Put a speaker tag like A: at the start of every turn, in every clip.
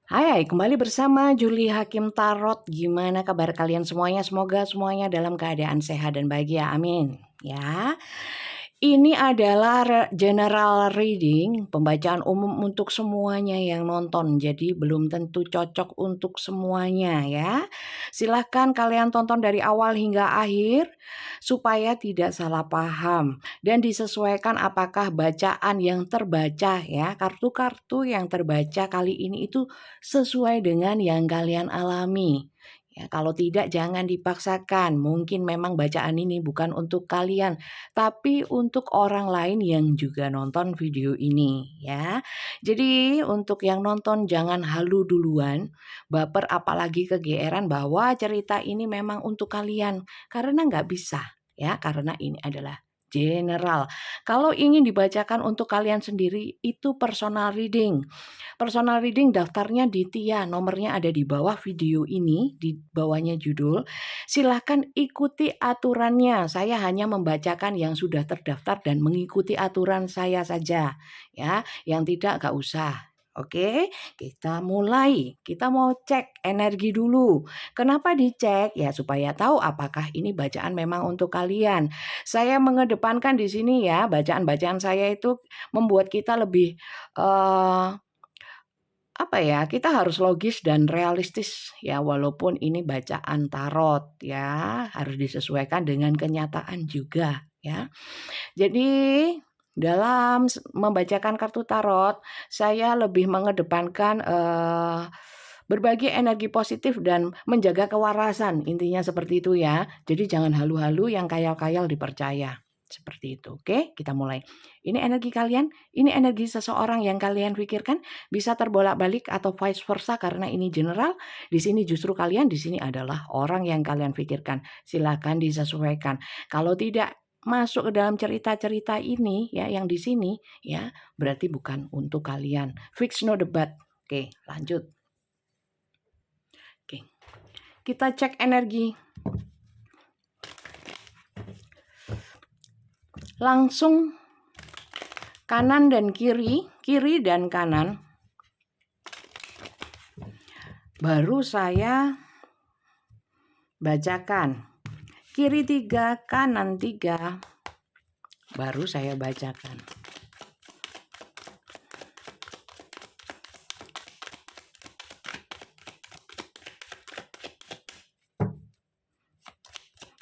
A: Hai, kembali bersama Juli Hakim Tarot. Gimana kabar kalian semuanya? Semoga semuanya dalam keadaan sehat dan bahagia. Amin. Ya. Ini adalah general reading, pembacaan umum untuk semuanya yang nonton. Jadi belum tentu cocok untuk semuanya ya. Silahkan kalian tonton dari awal hingga akhir supaya tidak salah paham dan disesuaikan apakah bacaan yang terbaca ya, kartu-kartu yang terbaca kali ini itu sesuai dengan yang kalian alami. Ya, kalau tidak jangan dipaksakan. Mungkin memang bacaan ini bukan untuk kalian, tapi untuk orang lain yang juga nonton video ini ya. Jadi untuk yang nonton jangan halu duluan, baper apalagi kegeeran bahwa cerita ini memang untuk kalian karena nggak bisa ya, karena ini adalah general. Kalau ingin dibacakan untuk kalian sendiri itu personal reading. Personal reading daftarnya di Tia, nomornya ada di bawah video ini, di bawahnya judul. Silahkan ikuti aturannya. Saya hanya membacakan yang sudah terdaftar dan mengikuti aturan saya saja. Ya, yang tidak gak usah. Oke, kita mulai. Kita mau cek energi dulu. Kenapa dicek? Ya supaya tahu apakah ini bacaan memang untuk kalian. Saya mengedepankan di sini ya, bacaan-bacaan saya itu membuat kita lebih apa ya, kita harus logis dan realistis ya, walaupun ini bacaan tarot ya, harus disesuaikan dengan kenyataan juga ya. Jadi dalam membacakan kartu tarot, saya lebih mengedepankan berbagi energi positif dan menjaga kewarasan, intinya seperti itu ya. Jadi jangan halu-halu yang khayal-khayal dipercaya. Seperti itu, oke? Kita mulai. Ini energi kalian, ini energi seseorang yang kalian pikirkan, bisa terbolak-balik atau vice versa karena ini general. Di sini justru kalian, di sini adalah orang yang kalian pikirkan. Silakan disesuaikan. Kalau tidak masuk ke dalam cerita-cerita ini ya, yang di sini ya, berarti bukan untuk kalian. Fix no debat. Oke, lanjut. Oke. Kita cek energi. Langsung kanan dan kiri, kiri dan kanan. Baru saya bacakan. Kiri 3, kanan 3. Baru saya bacakan.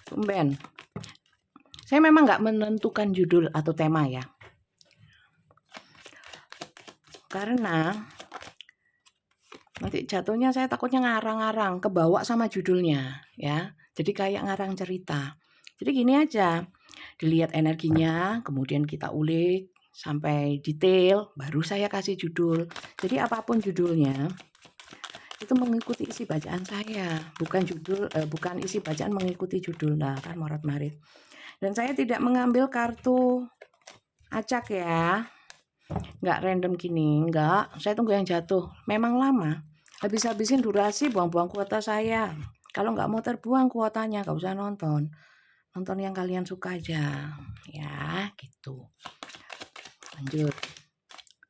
A: Tumben. Saya memang nggak menentukan judul atau tema ya. Karena nanti jatuhnya saya takutnya ngarang-ngarang, kebawa sama judulnya ya. Jadi kayak ngarang cerita. Jadi gini aja, dilihat energinya, kemudian kita ulik sampai detail, baru saya kasih judul. Jadi apapun judulnya, itu mengikuti isi bacaan saya, bukan bukan isi bacaan mengikuti judul. Nah, kan morat-marit. Dan saya tidak mengambil kartu acak ya, nggak random gini, nggak. Saya tunggu yang jatuh. Memang lama. Habis-habisin durasi, buang-buang kuota saya. Kalau nggak mau terbuang kuotanya, nggak usah nonton. Nonton yang kalian suka aja, ya gitu. Lanjut.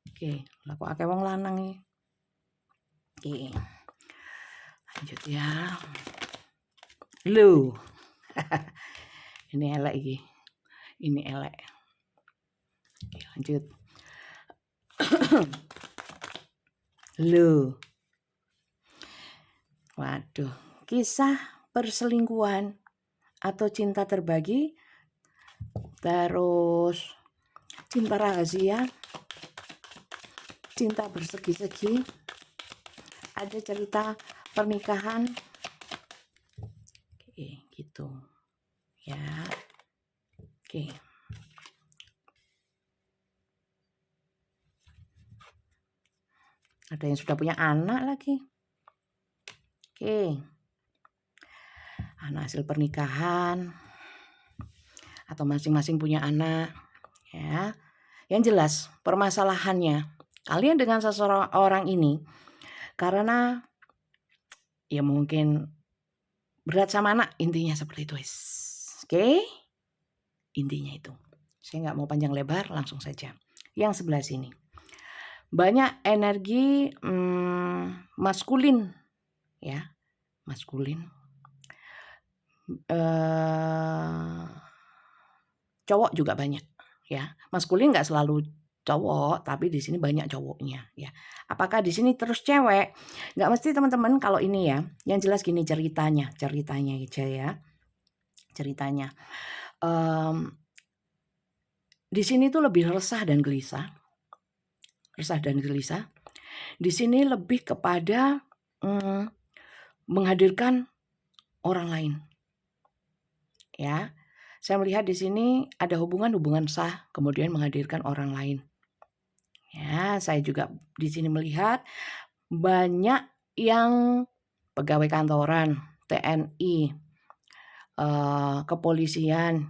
A: Oke, lah kok akeh wong lanang nih. Oke. Lanjut ya. Lu. Ini elek iki. Ini elek. Oke, lanjut. Lu. Waduh, kisah perselingkuhan atau cinta terbagi, terus cinta rahasia, cinta bersegi-segi, ada cerita pernikahan. Oke, gitu ya. Oke. Ada yang sudah punya anak lagi. Oke. Anak hasil pernikahan atau masing-masing punya anak ya. Yang jelas permasalahannya kalian dengan seseorang ini karena ya mungkin berat sama anak, intinya seperti itu. Oke? Intinya itu. Saya nggak mau panjang lebar, langsung saja. Yang sebelah sini. Banyak energi maskulin, ya, maskulin. Cowok juga banyak, ya. Maskulin nggak selalu cowok, tapi di sini banyak cowoknya, ya. Apakah di sini terus cewek? Nggak mesti teman-teman kalau ini ya. Yang jelas gini ceritanya aja ya. Ceritanya. Di sini tuh lebih resah dan gelisah. Di sini lebih kepada menghadirkan orang lain. Ya. Saya melihat di sini ada hubungan sah, kemudian menghadirkan orang lain. Ya, saya juga di sini melihat banyak yang pegawai kantoran, TNI, kepolisian,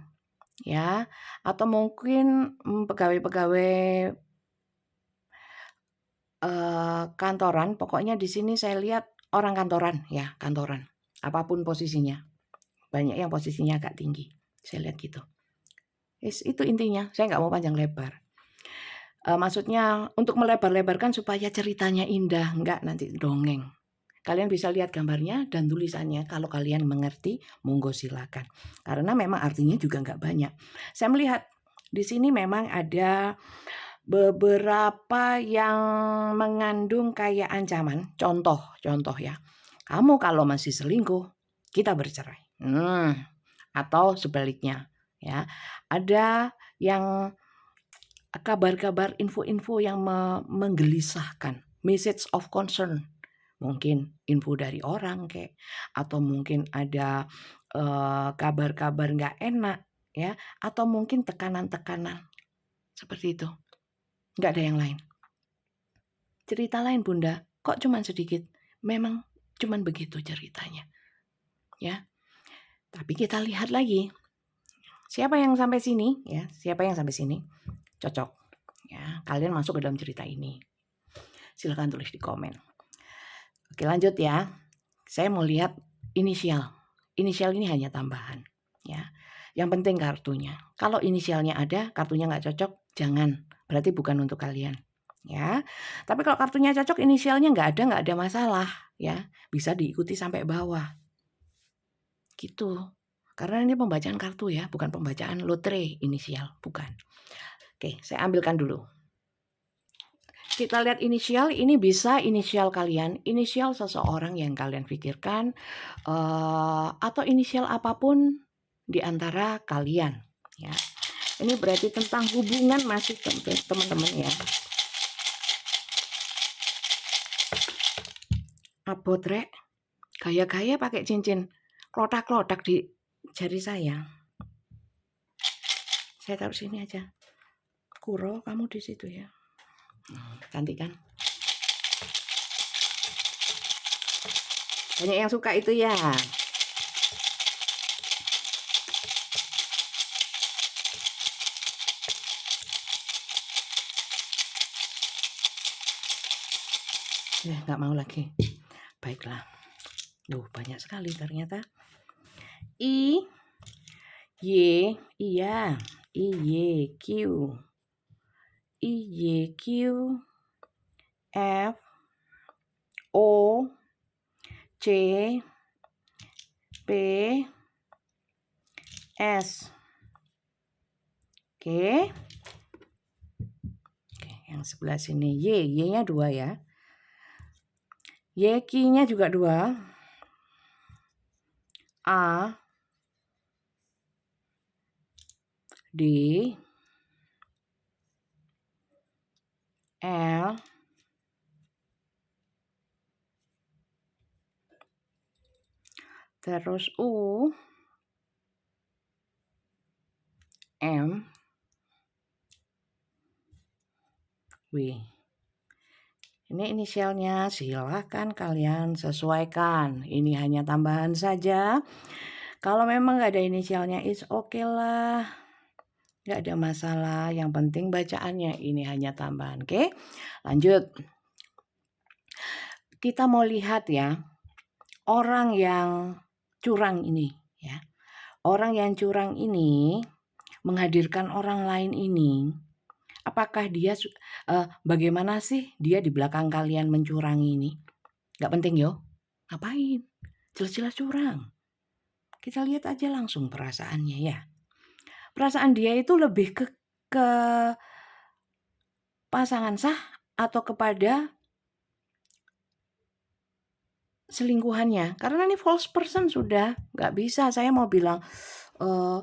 A: ya, atau mungkin pegawai-pegawai kantoran. Pokoknya di sini saya lihat orang kantoran, ya, kantoran, apapun posisinya. Banyak yang posisinya agak tinggi, saya lihat gitu. Itu intinya, saya nggak mau panjang lebar. Maksudnya untuk melebar-lebarkan supaya ceritanya indah, nggak nanti dongeng. Kalian bisa lihat gambarnya dan tulisannya, kalau kalian mengerti, monggo silakan. Karena memang artinya juga nggak banyak. Saya melihat di sini memang ada beberapa yang mengandung kayak ancaman. Contoh ya, kamu kalau masih selingkuh, kita bercerai. Atau sebaliknya, ya. Ada yang kabar-kabar, info-info yang menggelisahkan, message of concern. Mungkin info dari orang atau mungkin ada kabar-kabar nggak enak, ya, atau mungkin tekanan-tekanan seperti itu. Nggak ada yang lain. Cerita lain Bunda, kok cuman sedikit? Memang cuman begitu ceritanya, ya. Tapi kita lihat lagi, siapa yang sampai sini, ya? Siapa yang sampai sini cocok, ya? Kalian masuk ke dalam cerita ini. Silahkan tulis di komen. Oke, lanjut ya. Saya mau lihat inisial. Inisial ini hanya tambahan, ya. Yang penting kartunya. Kalau inisialnya ada, kartunya nggak cocok, jangan. Berarti bukan untuk kalian, ya. Tapi kalau kartunya cocok, inisialnya nggak ada masalah, ya. Bisa diikuti sampai bawah. Gitu. Karena ini pembacaan kartu ya, bukan pembacaan lotre inisial, bukan. Oke, saya ambilkan dulu. Kita lihat inisial, ini bisa inisial kalian, inisial seseorang yang kalian pikirkan, atau inisial apapun di antara kalian, ya. Ini berarti tentang hubungan masih teman-teman ya. Abot rek, gaya-gaya pakai cincin klotak-klotak di jari saya. Saya taruh sini aja. Kuro, kamu di situ ya. Cantik kan? Banyak yang suka itu ya. Ya, nggak mau lagi. Baiklah. Banyak sekali ternyata. I, Y, iya. I, Y, Q. I, Y, Q. F, O, C, P, S. Oke. Oke, yang sebelah sini Y, Y-nya 2 ya. Y, Q-nya juga 2. A, D, L, terus U, M, W. Ini inisialnya, silahkan kalian sesuaikan. Ini hanya tambahan saja. Kalau memang nggak ada inisialnya, it's okay lah. Nggak ada masalah, yang penting bacaannya. Ini hanya tambahan, oke? Lanjut. Kita mau lihat ya, orang yang curang ini, ya. Orang yang curang ini menghadirkan orang lain ini, apakah dia bagaimana sih dia di belakang kalian mencurangi ini? Nggak penting yo. Ngapain? Jelas-jelas curang. Kita lihat aja langsung perasaannya ya. Perasaan dia itu lebih ke pasangan sah atau kepada selingkuhannya. Karena ini false person sudah. Nggak bisa saya mau bilang eh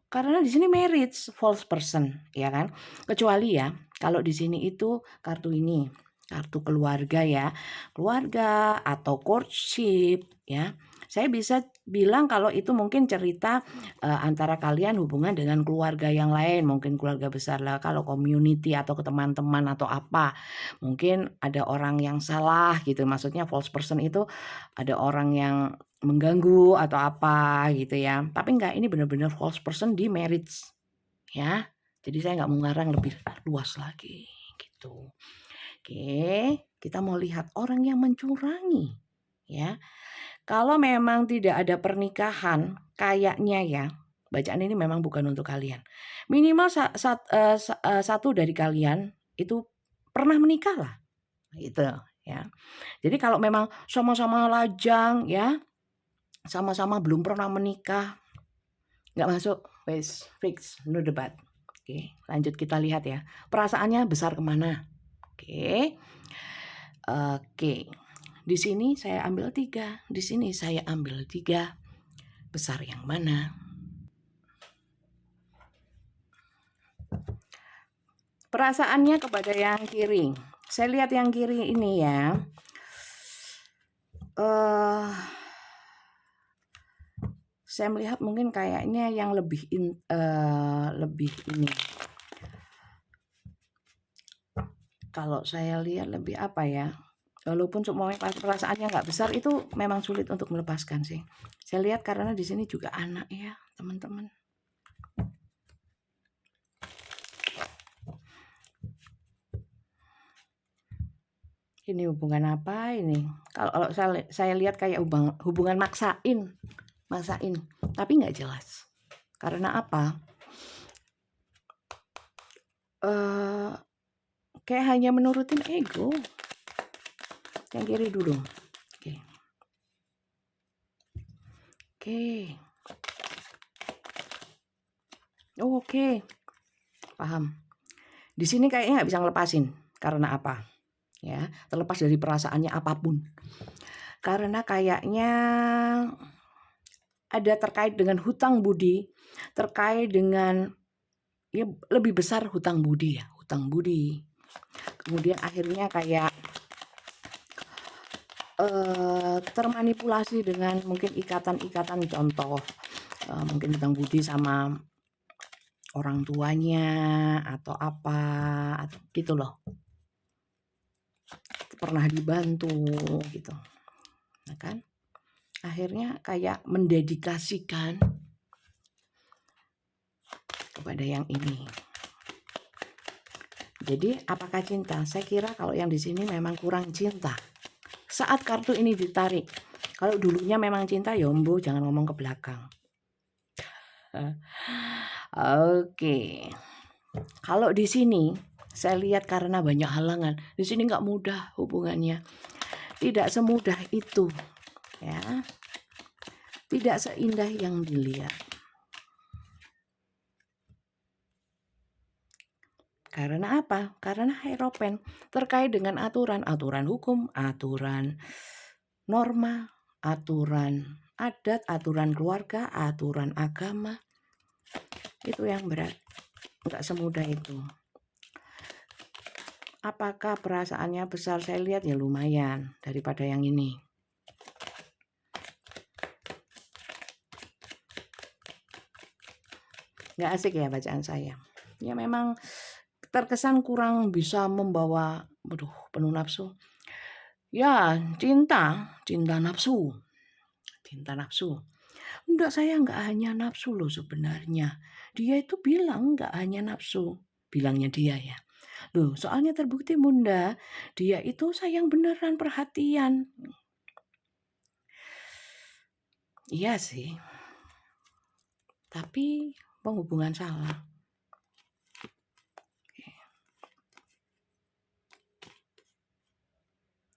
A: karena di sini marriage false person, ya kan? Kecuali ya, kalau di sini itu kartu ini, kartu keluarga ya, keluarga atau courtship ya. Saya bisa bilang kalau itu mungkin cerita antara kalian hubungan dengan keluarga yang lain, mungkin keluarga besar lah. Kalau community atau ke teman-teman atau apa, mungkin ada orang yang salah gitu. Maksudnya false person itu ada orang yang mengganggu atau apa gitu ya. Tapi enggak, ini benar-benar false person di marriage ya. Jadi saya nggak mau ngarang lebih luas lagi gitu. Oke, kita mau lihat orang yang mencurangi ya. Kalau memang tidak ada pernikahan, kayaknya ya, bacaan ini memang bukan untuk kalian. Minimal satu dari kalian itu pernah menikah lah, gitu ya. Jadi kalau memang sama-sama lajang ya, sama-sama belum pernah menikah, nggak masuk, wes fix, no debat. Oke, lanjut kita lihat ya. Perasaannya besar kemana? Oke, oke. Di sini saya ambil 3, di sini saya ambil 3. Besar yang mana? Perasaannya kepada yang kiri. Saya lihat yang kiri ini ya. Saya melihat mungkin kayaknya yang lebih ini. Kalau saya lihat lebih apa ya? Walaupun semuanya perasaannya nggak besar, itu memang sulit untuk melepaskan sih. Saya lihat karena di sini juga anak ya, teman-teman. Ini hubungan apa ini? Kalau saya lihat kayak hubungan maksain, tapi nggak jelas. Karena apa? Kayak hanya menurutin ego. Yang kiri dulu. Oke. Oke. Paham. Di sini kayaknya nggak bisa ngelepasin. Karena apa? Ya, terlepas dari perasaannya apapun. Karena kayaknya ada terkait dengan hutang budi, terkait dengan ya lebih besar hutang budi ya, hutang budi. Kemudian akhirnya kayak termanipulasi dengan mungkin ikatan-ikatan, contoh mungkin hutang budi sama orang tuanya atau apa atau gitu loh, pernah dibantu gitu, nah kan akhirnya kayak mendedikasikan kepada yang ini. Jadi apakah cinta? Saya kira kalau yang di sini memang kurang cinta saat kartu ini ditarik. Kalau dulunya memang cinta, yombo jangan ngomong ke belakang. Oke. Kalau di sini saya lihat karena banyak halangan. Di sini nggak mudah hubungannya. Tidak semudah itu, ya. Tidak seindah yang dilihat. Karena apa? Karena hierofen terkait dengan aturan hukum, aturan norma, aturan adat, aturan keluarga, aturan agama. Itu yang berat. Enggak semudah itu. Apakah perasaannya besar? Saya lihat ya lumayan daripada yang ini. Nggak asik ya bacaan saya. Ya memang terkesan kurang bisa membawa, penuh nafsu. Ya, cinta nafsu. Cinta nafsu. Enggak, saya enggak hanya nafsu loh sebenarnya. Dia itu bilang enggak hanya nafsu. Bilangnya dia ya. Loh, soalnya terbukti Bunda, dia itu sayang beneran, perhatian. Iya sih. Tapi penghubungan salah.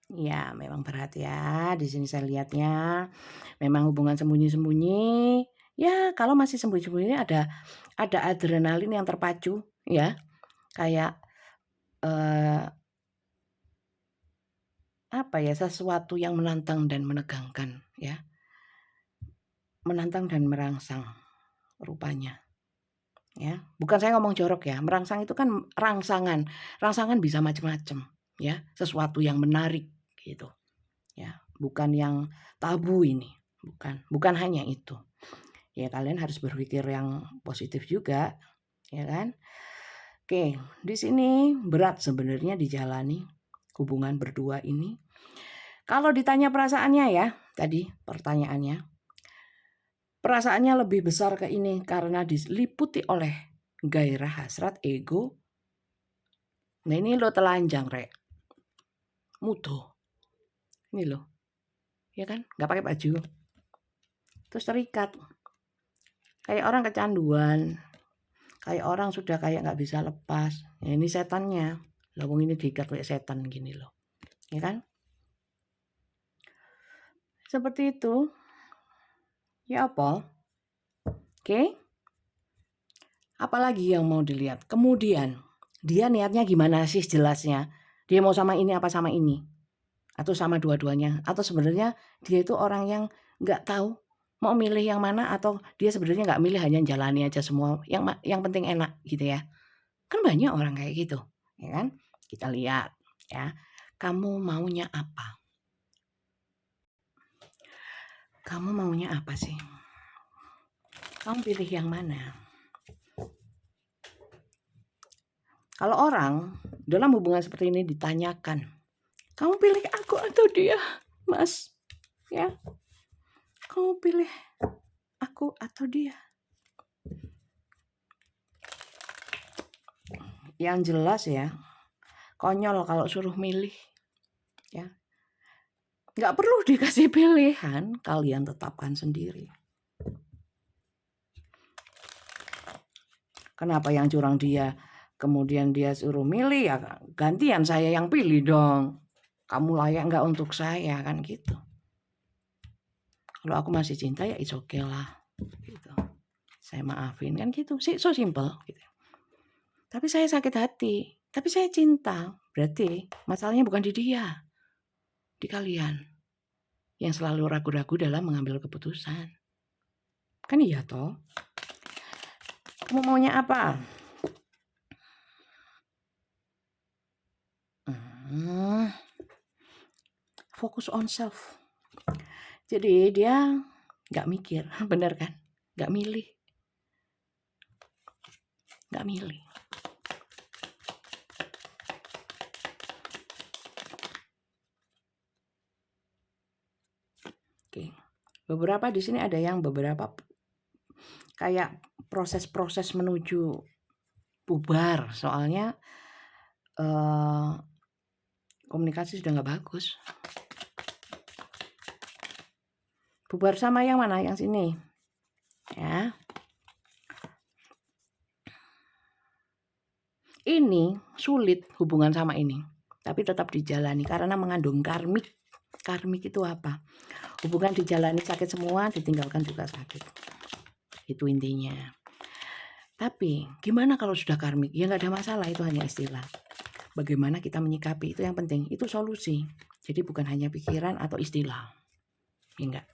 A: Ya, memang berat ya. Di sini saya lihatnya memang hubungan sembunyi-sembunyi. Ya, kalau masih sembunyi-sembunyi ada adrenalin yang terpacu ya. Kayak apa ya, sesuatu yang menantang dan menegangkan ya. Menantang dan merangsang rupanya. Ya, bukan saya ngomong jorok ya, merangsang itu kan rangsangan. Rangsangan bisa macam-macam ya, sesuatu yang menarik gitu. Ya, bukan yang tabu ini, bukan hanya itu. Ya kalian harus berpikir yang positif juga, ya kan? Oke, di sini berat sebenarnya dijalani hubungan berdua ini. Kalau ditanya perasaannya ya, tadi pertanyaannya. Perasaannya lebih besar ke ini karena diliputi oleh gairah, hasrat, ego. Nah ini lo telanjang, Rek. Mudo. Ini loh. Ya kan? Nggak pakai baju. Terus terikat. Kayak orang kecanduan. Kayak orang sudah kayak nggak bisa lepas. Ya, ini setannya. Lawang ini diikat kayak setan gini loh. Ya kan? Seperti itu. Ya apa? Oke. Apalagi yang mau dilihat? Kemudian, dia niatnya gimana sih jelasnya? Dia mau sama ini apa sama ini? Atau sama dua-duanya? Atau sebenarnya dia itu orang yang nggak tahu mau milih yang mana, atau dia sebenarnya nggak milih, hanya jalani aja semua. Yang penting enak gitu ya. Kan banyak orang kayak gitu, ya kan? Kita lihat ya. Kamu maunya apa? Kamu maunya apa sih? Kamu pilih yang mana? Kalau orang dalam hubungan seperti ini ditanyakan, kamu pilih aku atau dia, Mas? Ya, kamu pilih aku atau dia? Yang jelas ya, konyol kalau suruh milih. Ya, nggak perlu dikasih pilihan, kalian tetapkan sendiri. Kenapa yang curang dia, kemudian dia suruh milih, ya gantian saya yang pilih dong. Kamu layak nggak untuk saya, kan gitu. Kalau aku masih cinta ya it's okay lah, gitu. Saya maafin, kan gitu sih, so simple gitu. Tapi saya sakit hati, tapi saya cinta. Berarti masalahnya bukan di dia, di kalian yang selalu ragu-ragu dalam mengambil keputusan. Kan iya toh? Kamu maunya apa? Fokus on self. Jadi dia nggak mikir, bener kan? Nggak milih. Nggak milih. Oke. Beberapa di sini ada yang beberapa kayak proses-proses menuju bubar. Soalnya komunikasi sudah nggak bagus. Bubar sama yang mana? Yang sini. Ya. Ini sulit hubungan sama ini, tapi tetap dijalani karena mengandung karmik. Karmik itu apa? Hubungan dijalani sakit semua, ditinggalkan juga sakit. Itu intinya. Tapi gimana kalau sudah karmik? Ya nggak ada masalah, itu hanya istilah. Bagaimana kita menyikapi itu yang penting, itu solusi. Jadi bukan hanya pikiran atau istilah. Ya enggak?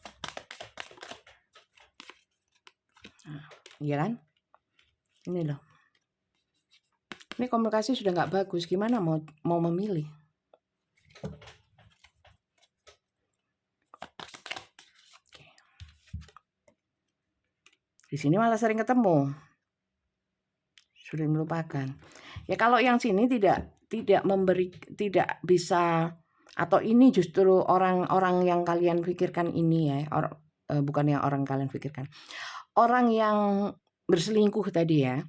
A: Nah, iya kan? Ini loh. Ini komunikasi sudah nggak bagus, gimana mau memilih? Di sini malah sering ketemu, sudah melupakan. Ya kalau yang sini tidak memberi, tidak bisa, atau ini justru orang-orang yang kalian pikirkan ini ya, bukan yang orang kalian pikirkan, orang yang berselingkuh tadi ya.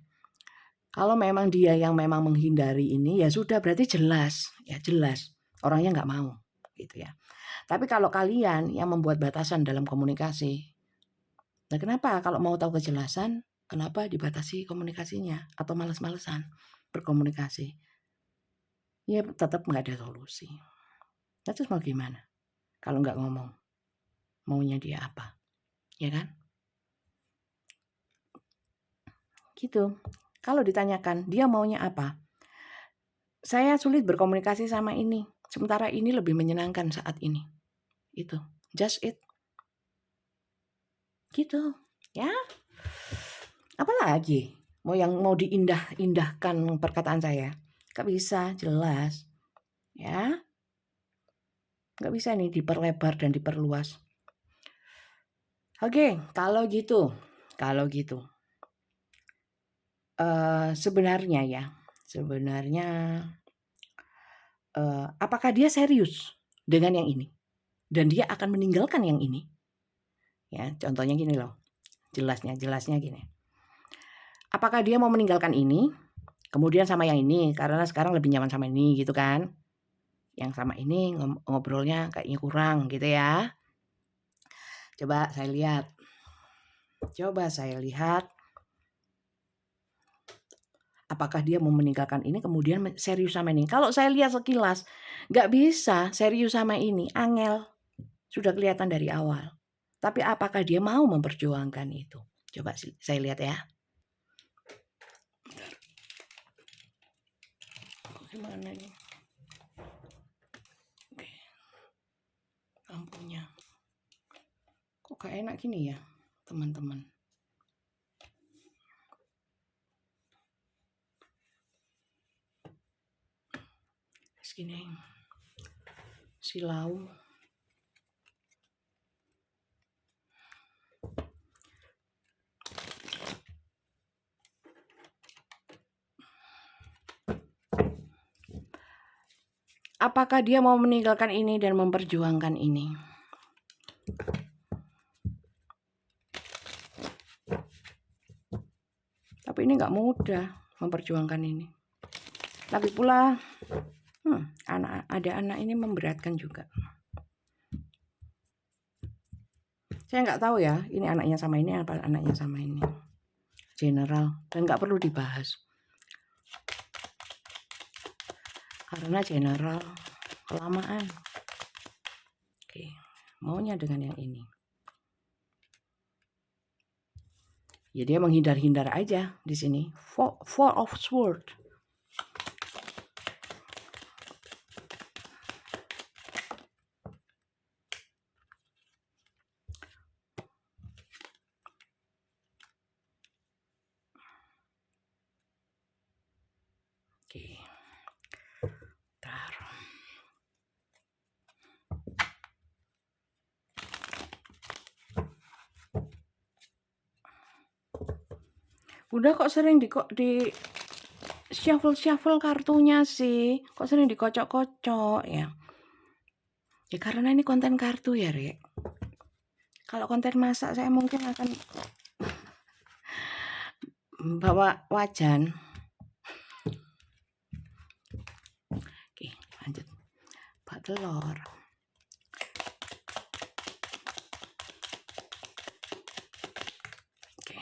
A: Kalau memang dia yang memang menghindari ini, ya sudah, berarti jelas, ya jelas orangnya nggak mau, gitu ya. Tapi kalau kalian yang membuat batasan dalam komunikasi, nah kenapa kalau mau tahu kejelasan, kenapa dibatasi komunikasinya atau males-malesan berkomunikasi? Ya tetap nggak ada solusi. Nah, terus mau gimana? Kalau nggak ngomong, maunya dia apa? Ya kan? Gitu. Kalau ditanyakan, dia maunya apa? Saya sulit berkomunikasi sama ini. Sementara ini lebih menyenangkan saat ini. Itu. Just it. Gitu. Ya. Apalagi? Mau diindah-indahkan perkataan saya? Gak bisa, jelas. Ya. Gak bisa nih diperlebar dan diperluas. Oke, kalau gitu. Sebenarnya apakah dia serius dengan yang ini dan dia akan meninggalkan yang ini? Ya, contohnya gini loh. Jelasnya gini. Apakah dia mau meninggalkan ini kemudian sama yang ini karena sekarang lebih nyaman sama ini gitu kan? Yang sama ini ngobrolnya kayaknya kurang gitu ya. Coba saya lihat. Apakah dia mau meninggalkan ini kemudian serius sama ini? Kalau saya lihat sekilas, nggak bisa serius sama ini, angel. Sudah kelihatan dari awal. Tapi apakah dia mau memperjuangkan itu? Coba saya lihat ya. Gimana ini? Oke. Lampunya. Kok gak enak gini ya, teman-teman? Segini. Silau. Apakah dia mau meninggalkan ini dan memperjuangkan ini? Tapi ini nggak mudah memperjuangkan ini. Tapi pula ada anak ini memberatkan juga. Saya nggak tahu ya, ini anaknya sama ini apa anaknya sama ini. General dan nggak perlu dibahas. Karena general kelamaan. Oke, maunya dengan yang ini. Ya dia menghindar-hindar aja di sini. Four of Swords. Oke. Bunda kok sering di shuffle kartunya sih? Kok sering dikocok-kocok ya? Ya karena ini konten kartu ya, Rek. Kalau konten masak saya mungkin akan bawa wajan. Oke, lanjut. Bak telur. Oke.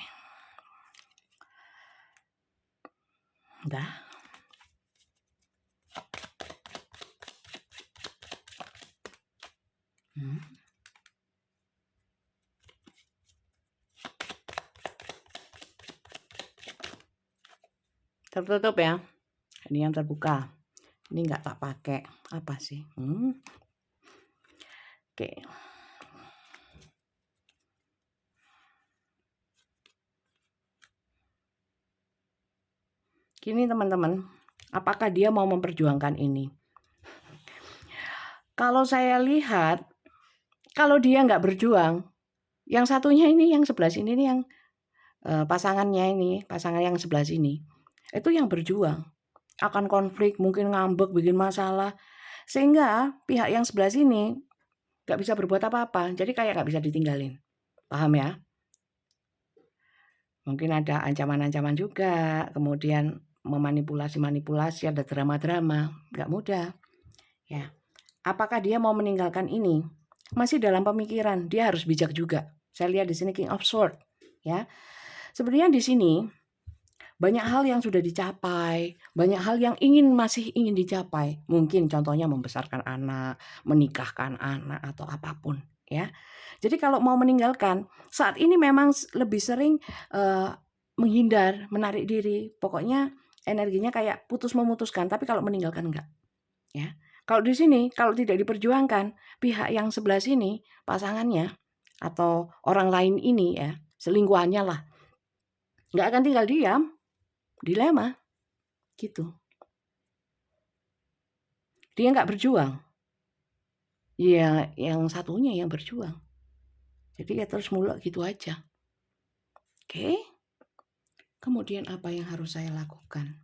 A: Udah. Tertutup ya. Ini yang terbuka. Ini nggak tak pakai. Apa sih? Oke. Gini teman-teman, apakah dia mau memperjuangkan ini? Kalau saya lihat, kalau dia nggak berjuang, yang satunya ini, yang sebelah sini ini yang pasangannya ini, pasangan yang sebelah sini, itu yang berjuang. Akan konflik, mungkin ngambek, bikin masalah. Sehingga pihak yang sebelah sini nggak bisa berbuat apa-apa. Jadi kayak nggak bisa ditinggalin. Paham ya? Mungkin ada ancaman-ancaman juga. Kemudian memanipulasi, ada drama-drama. Nggak mudah. Ya. Apakah dia mau meninggalkan ini? Masih dalam pemikiran. Dia harus bijak juga. Saya lihat di sini King of Swords. Ya. Sebenarnya di sini banyak hal yang sudah dicapai, banyak hal yang masih ingin dicapai. Mungkin contohnya membesarkan anak, menikahkan anak atau apapun, ya. Jadi kalau mau meninggalkan, saat ini memang lebih sering menghindar, menarik diri. Pokoknya energinya kayak memutuskan, tapi kalau meninggalkan enggak, ya. Kalau di sini, kalau tidak diperjuangkan, pihak yang sebelah sini, pasangannya atau orang lain ini ya, selingkuhannya lah, nggak akan tinggal diam, dilema, gitu. Dia nggak berjuang, ya yang satunya yang berjuang. Jadi ya terus muluk gitu aja. Oke. Kemudian apa yang harus saya lakukan?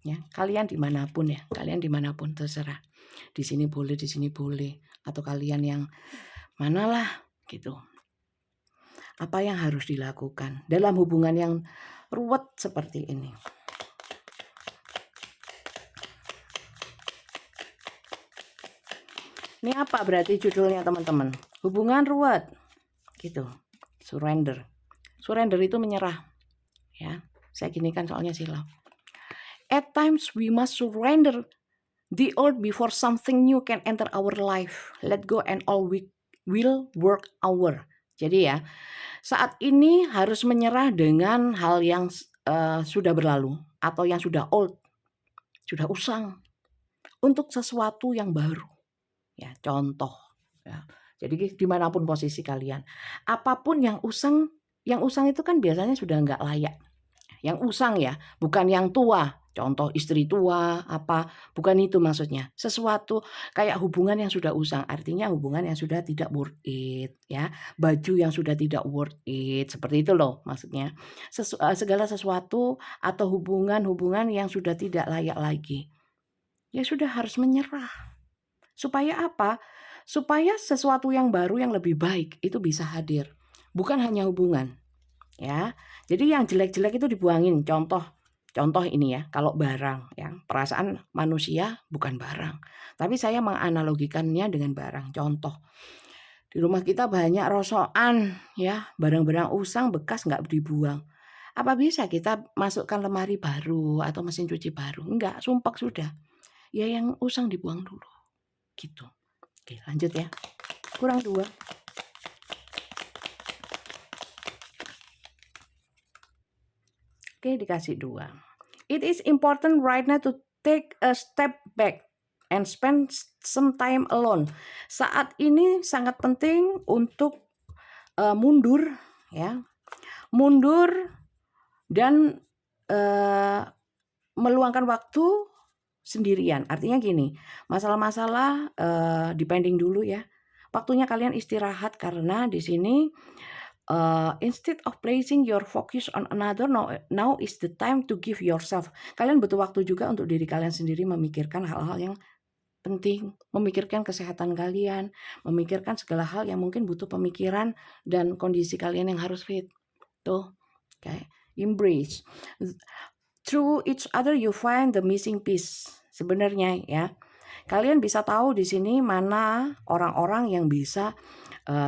A: Ya, kalian dimanapun ya, kalian dimanapun terserah. Di sini boleh, atau kalian yang manalah gitu. Apa yang harus dilakukan dalam hubungan yang ruwet seperti ini? Ini apa berarti judulnya teman-teman? Hubungan ruwet, gitu. Surrender. Surrender itu menyerah. Ya, saya gini kan soalnya silau. At times we must surrender the old before something new can enter our life. Let go and all will work our. Jadi ya, saat ini harus menyerah dengan hal yang sudah berlalu atau yang sudah old, sudah usang, untuk sesuatu yang baru. Ya, contoh. Ya. Jadi dimanapun posisi kalian, apapun yang usang itu kan biasanya sudah nggak layak. Yang usang ya, bukan yang tua. Contoh istri tua, apa, bukan itu maksudnya. Sesuatu kayak hubungan yang sudah usang, artinya hubungan yang sudah tidak worth it, ya. Baju yang sudah tidak worth it, seperti itu loh maksudnya. Segala sesuatu atau hubungan-hubungan yang sudah tidak layak lagi. Ya sudah harus menyerah. Supaya apa? Supaya sesuatu yang baru yang lebih baik itu bisa hadir. Bukan hanya hubungan. Ya. Jadi yang jelek-jelek itu dibuangin. Contoh ini ya, kalau barang ya, perasaan manusia bukan barang. Tapi saya menganalogikannya dengan barang. Contoh. Di rumah kita banyak rosokan ya, barang-barang usang bekas nggak dibuang. Apa bisa kita masukkan lemari baru atau mesin cuci baru? Enggak, sumpek sudah. Ya yang usang dibuang dulu. Gitu. Oke, lanjut ya. Kurang 2. Oke, dikasih 2. It is important right now to take a step back and spend some time alone. Saat ini sangat penting untuk mundur ya. Mundur dan meluangkan waktu sendirian. Artinya gini, masalah-masalah depending dulu ya. Waktunya kalian istirahat karena di sini instead of placing your focus on another, now is the time to give yourself. Kalian butuh waktu juga untuk diri kalian sendiri memikirkan hal-hal yang penting, memikirkan kesehatan kalian, memikirkan segala hal yang mungkin butuh pemikiran dan kondisi kalian yang harus fit. Tuh, okay. Embrace. Through each other you find the missing piece. Sebenarnya ya, kalian bisa tahu di sini mana orang-orang yang bisa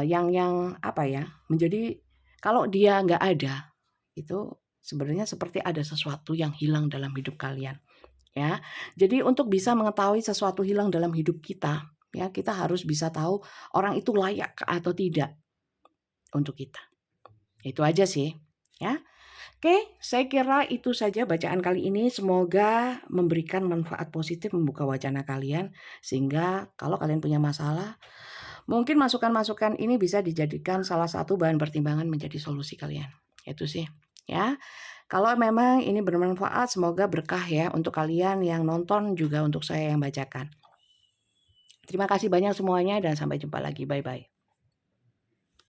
A: yang apa ya, menjadi kalau dia nggak ada, itu sebenarnya seperti ada sesuatu yang hilang dalam hidup kalian. Ya, jadi untuk bisa mengetahui sesuatu hilang dalam hidup kita, ya kita harus bisa tahu orang itu layak atau tidak untuk kita. Itu aja sih, ya. Oke, saya kira itu saja bacaan kali ini. Semoga memberikan manfaat positif, membuka wacana kalian, sehingga kalau kalian punya masalah, mungkin masukan-masukan ini bisa dijadikan salah satu bahan pertimbangan menjadi solusi kalian. Itu sih, ya. Kalau memang ini bermanfaat, semoga berkah ya untuk kalian yang nonton, juga untuk saya yang bacakan. Terima kasih banyak semuanya dan sampai jumpa lagi. Bye-bye.